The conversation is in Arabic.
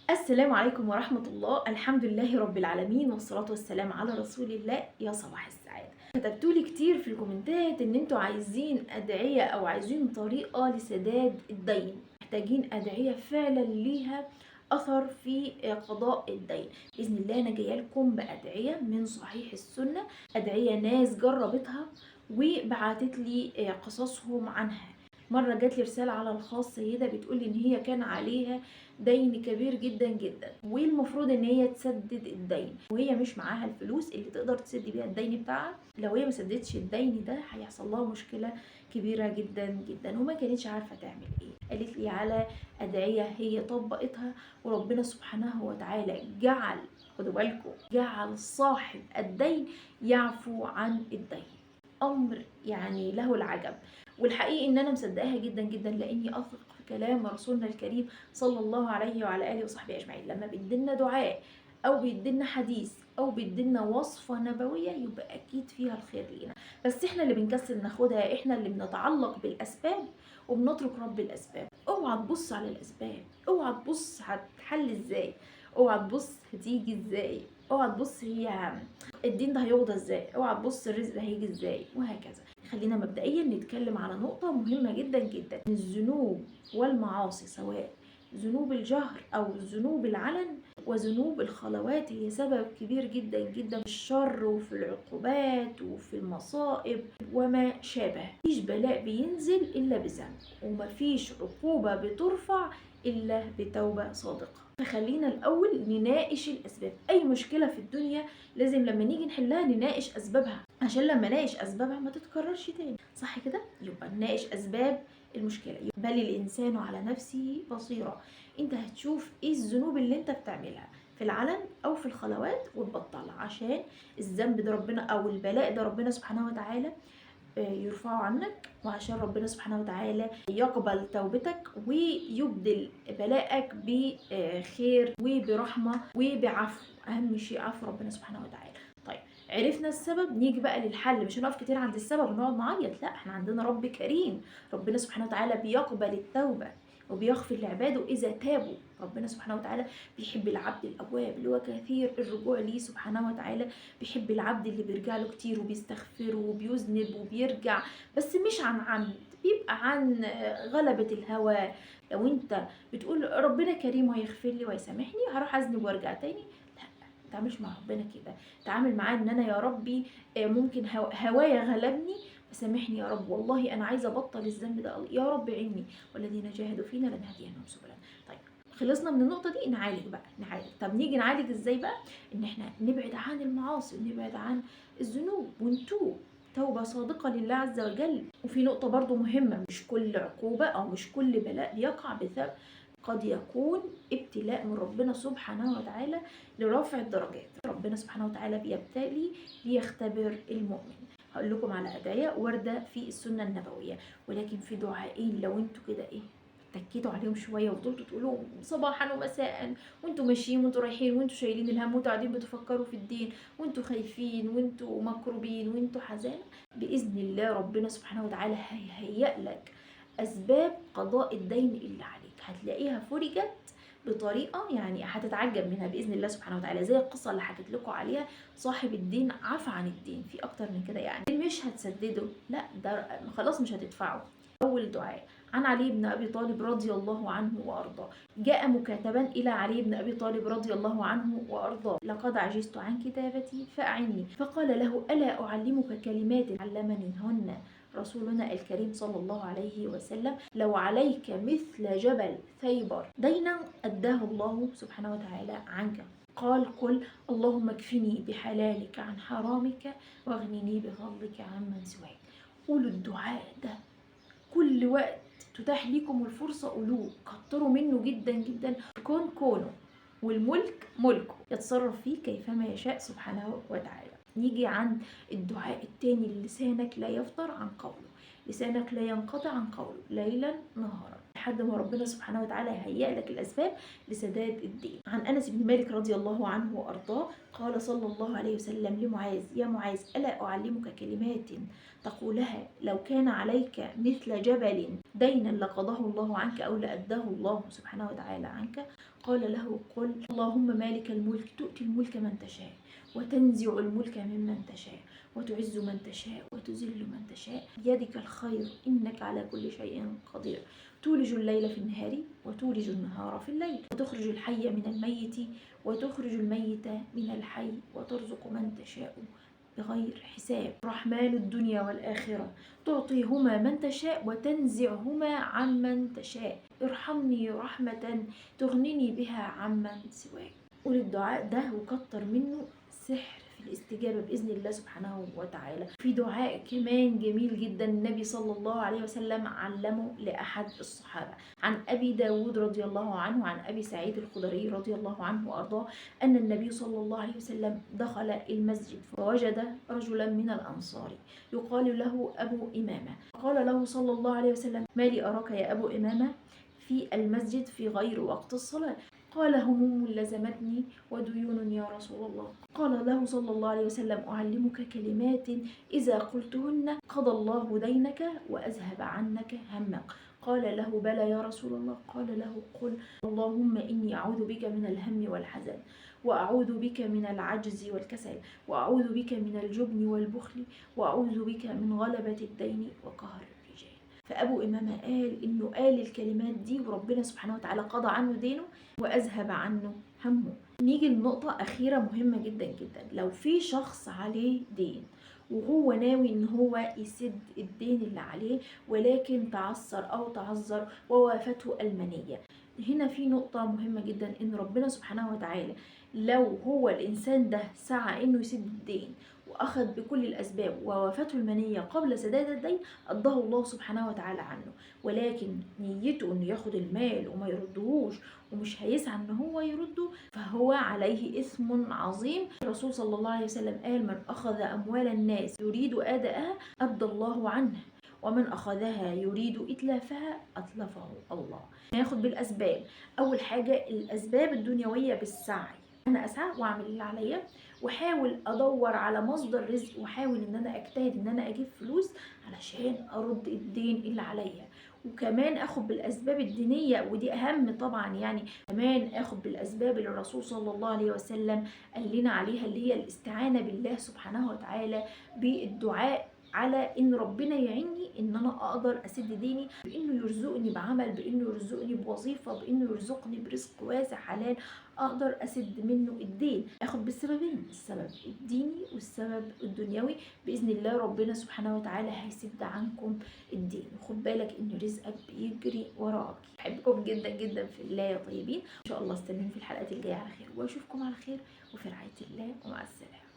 السلام عليكم ورحمة الله. الحمد لله رب العالمين والصلاة والسلام على رسول الله. يا صباح السعادة. كتبتولي كتير في الكومنتات ان انتوا عايزين ادعية او عايزين طريقة لسداد الدين، محتاجين ادعية فعلا ليها اثر في قضاء الدين. باذن الله انا جايه لكم بادعية من صحيح السنة، ادعية ناس جربتها وبعتت لي قصصهم عنها. مرة جات لي رسالة على الخاص سيدة بتقول ان هي كان عليها دين كبير جدا جدا، والمفروض ان هي تسدد الدين وهي مش معاها الفلوس اللي تقدر تسد بيها الدين بتاعها. لو هي ما سددتش الدين ده هيحصل لها مشكله كبيره جدا جدا، وما كانتش عارفه تعمل ايه. قالت لي على ادعيه هي طبقتها، وربنا سبحانه وتعالى جعل، خدوا بالكم، جعل صاحب الدين يعفو عن الدين. امر يعني له العجب، والحقيقي ان انا مصدقاها جدا جدا، لاني اثق في كلام رسولنا الكريم صلى الله عليه وعلى اله وصحبه اجمعين. لما بيدينا دعاء او بيدينا حديث او بيدينا وصفه نبويه يبقى اكيد فيها الخير لينا، بس احنا اللي بنكسل ناخدها، احنا اللي بنتعلق بالاسباب وبنترك رب الاسباب. اوعى تبص على الاسباب، اوعى تبص هتحل ازاي، اوعى تبص هتيجي ازاي، اوعى تبص هي الدين ده هيوضى ازاي، اوعى تبص الرزق ده هيجي ازاي، وهكذا. خلينا مبدئيا نتكلم على نقطة مهمة جدا جدا. الذنوب والمعاصي، سواء ذنوب الجهر او ذنوب العلن وذنوب الخلوات، هي سبب كبير جدا جدا في الشر وفي العقوبات وفي المصائب وما شابه. مفيش بلاء بينزل الا بذنب، ومفيش عقوبة بترفع الا بتوبة صادقة. فخلينا الاول نناقش الاسباب. اي مشكلة في الدنيا لازم لما نيجي نحلها نناقش اسبابها، عشان لما نناقش اسبابها ما تتكررش تاني، صح كده؟ يبقى نناقش اسباب المشكله. بل الانسان على نفسه بصيره، انت هتشوف ايه الذنوب اللي انت بتعملها في العلن او في الخلوات وتبطلها، عشان الذنب ده ربنا او البلاء ده ربنا سبحانه وتعالى يرفعه عنك، وعشان ربنا سبحانه وتعالى يقبل توبتك ويبدل بلاءك بخير وبرحمة وبعفو. أهم شيء عفو ربنا سبحانه وتعالى. طيب، عرفنا السبب، نيجي بقى للحل. مش هنقف كتير عند السبب ونقعد نعيط، لا، احنا عندنا رب كريم، ربنا سبحانه وتعالى بيقبل التوبة وبيغفر لعباده إذا تابوا. ربنا سبحانه وتعالى بيحب العبد الأواب اللي هو كثير الرجوع ليه سبحانه وتعالى، بيحب العبد اللي بيرجع له كتير وبيستغفره وبيذنب وبيرجع، بس مش عن عمد، بيبقى عن غلبة الهوى. لو انت بتقول ربنا كريم وهيغفر لي ويسامحني، هروح أذنب وارجع تاني، لا، ما تعملش مع ربنا كده. تعامل معاه ان انا يا ربي ممكن هوايا غلبني، سامحني يا رب، والله انا عايزه ابطل الذنب ده، يا رب عيني، والذين جاهدوا فينا لنهدينهم سبلنا. طيب، خلصنا من النقطه دي، نعالج بقى، نعالج. طب نيجي نعالج ازاي بقى؟ ان احنا نبعد عن المعاصي ونبعد عن الذنوب ونتوب توبة صادقة لله عز وجل. وفي نقطة برضو مهمة، مش كل عقوبة أو مش كل بلاء بيقع بسبب، قد يكون ابتلاء من ربنا سبحانه وتعالى لرفع الدرجات. ربنا سبحانه وتعالى بيبتلي ليختبر المؤمن. هقول لكم على أدعية واردة في السنة النبوية، ولكن في دعائين لو انتوا كده ايه تكيتوا عليهم شويه وفضلتوا تقولوا صباحا ومساء وانتوا ماشيين وانتوا رايحين وانتوا شايلين الهم وانتوا قاعدين بتفكروا في الدين وانتوا خايفين وانتوا مكروبين وانتوا حزانه، باذن الله ربنا سبحانه وتعالى هيهيئ لك اسباب قضاء الدين اللي عليك، هتلاقيها فرجت بطريقه يعني هتتعجب منها باذن الله سبحانه وتعالى. زي القصه اللي حكيت لكم عليها، صاحب الدين عفى عن الدين، في اكتر من كده يعني. مش هتسدده، لا، ده خلاص مش هتدفعه. اول دعاء عن علي بن ابي طالب رضي الله عنه وارضاه، جاء مكاتبا الى علي بن ابي طالب رضي الله عنه وارضاه: لقد عجزت عن كتابتي فاعني. فقال له: الا اعلمك كلمات علمنيهن رسولنا الكريم صلى الله عليه وسلم: لو عليك مثل جبل ثيبر دينا أداه الله سبحانه وتعالى عنك. قال: قل اللهم اكفني بحلالك عن حرامك واغنني بفضلك عمن سواك. قولوا الدعاء ده كل وقت تتاح ليكم الفرصة، قولوه، كتروا منه جدا جدا. الكون كونه والملك ملكه، يتصرف فيه كيفما يشاء سبحانه وتعالى. نيجي عند الدعاء التاني: لسانك لا يفتر عن قوله، لسانك لا ينقطع عن قوله ليلا نهارا. لحد ما ربنا سبحانه وتعالى يهيئ لك الأسباب لسداد الدين. عن أنس بن مالك رضي الله عنه وأرضاه قال صلى الله عليه وسلم لمعاذ: يا معاذ، ألا أعلمك كلمات تقولها لو كان عليك مثل جبل دينا لقضاه الله عنك أو لأداه الله سبحانه وتعالى عنك؟ قال له: قل اللهم مالك الملك تؤتي الملك من تشاء وتنزع الملك ممن تشاء وتعز من تشاء وتذل من تشاء بيدك الخير إنك على كل شيء قدير تولج الليل في النهار وتولج النهار في الليل وتخرج الحي من الميت وتخرج الميت من الحي وترزق من تشاء بغير حساب. رحمن الدنيا والآخرة تعطيهما من تشاء وتنزعهما عمن تشاء. ارحمني رحمة تغنني بها عمن سواك. قول الدعاء ده وكتر منه، سحر في الاستجابة بإذن الله سبحانه وتعالى. في دعاء كمان جميل جدا النبي صلى الله عليه وسلم علمه لأحد الصحابة، عن أبي داود رضي الله عنه عن أبي سعيد الخدري رضي الله عنه وأرضاه أن النبي صلى الله عليه وسلم دخل المسجد فوجد رجلا من الأنصار يقال له أبو إمامة. قال له صلى الله عليه وسلم: ما لي أراك يا أبو إمامة في المسجد في غير وقت الصلاة؟ قال: هموم لزمتني وديون يا رسول الله. قال له صلى الله عليه وسلم: أعلمك كلمات إذا قلتهن قضى الله دينك وأذهب عنك همك. قال له: بلى يا رسول الله. قال له: قل اللهم إني أعوذ بك من الهم والحزن وأعوذ بك من العجز والكسل وأعوذ بك من الجبن والبخل وأعوذ بك من غلبة الدين وقهر الرجال. فأبو إمامة قال الكلمات دي وربنا سبحانه وتعالى قضى عنه دينه وأذهب عنه همه. نيجي لنقطة أخيرة مهمة جدا جدا. لو في شخص عليه دين وهو ناوي ان هو يسد الدين اللي عليه ولكن تعثر او تعذر ووافته المنية، هنا في نقطة مهمة جدا، ان ربنا سبحانه وتعالى لو هو الانسان ده سعى انه يسد الدين واخذ بكل الاسباب ووافته المنية قبل سداد الدين قضاه الله سبحانه وتعالى عنه، ولكن نيته انه ياخد المال وما يردهوش ومش هيسعى ان هو يرده فهو عليه اثم عظيم. الرسول صلى الله عليه وسلم قال: من اخذ اموال الناس يريد اداءها ادى الله عنه ومن اخذها يريد اتلافها اتلفه الله. ناخد بالاسباب. اول حاجه الاسباب الدنيويه بالسعي، انا اسعى واعمل اللي عليا واحاول ادور على مصدر رزق واحاول ان انا اجتهد ان انا اجيب فلوس علشان ارد الدين اللي عليا، وكمان اخد بالاسباب الدينيه ودي اهم طبعا، يعني كمان اخد بالاسباب اللي الرسول صلى الله عليه وسلم قال لنا عليها اللي هي الاستعانه بالله سبحانه وتعالى بالدعاء على ان ربنا يعيني ان انا اقدر اسد ديني، بانه يرزقني بعمل، بانه يرزقني بوظيفه، بانه يرزقني برزق واسع حلال اقدر اسد منه الدين. اخد بالسببين، السبب الديني والسبب الدنيوي، باذن الله ربنا سبحانه وتعالى هيسد عنكم الدين. وخد بالك ان رزقك بيجري وراك. بحبكم جدا جدا في الله يا طيبين، ان شاء الله استنوني في الحلقات الجايه على خير واشوفكم على خير وفي رعايه الله ومع السلامه.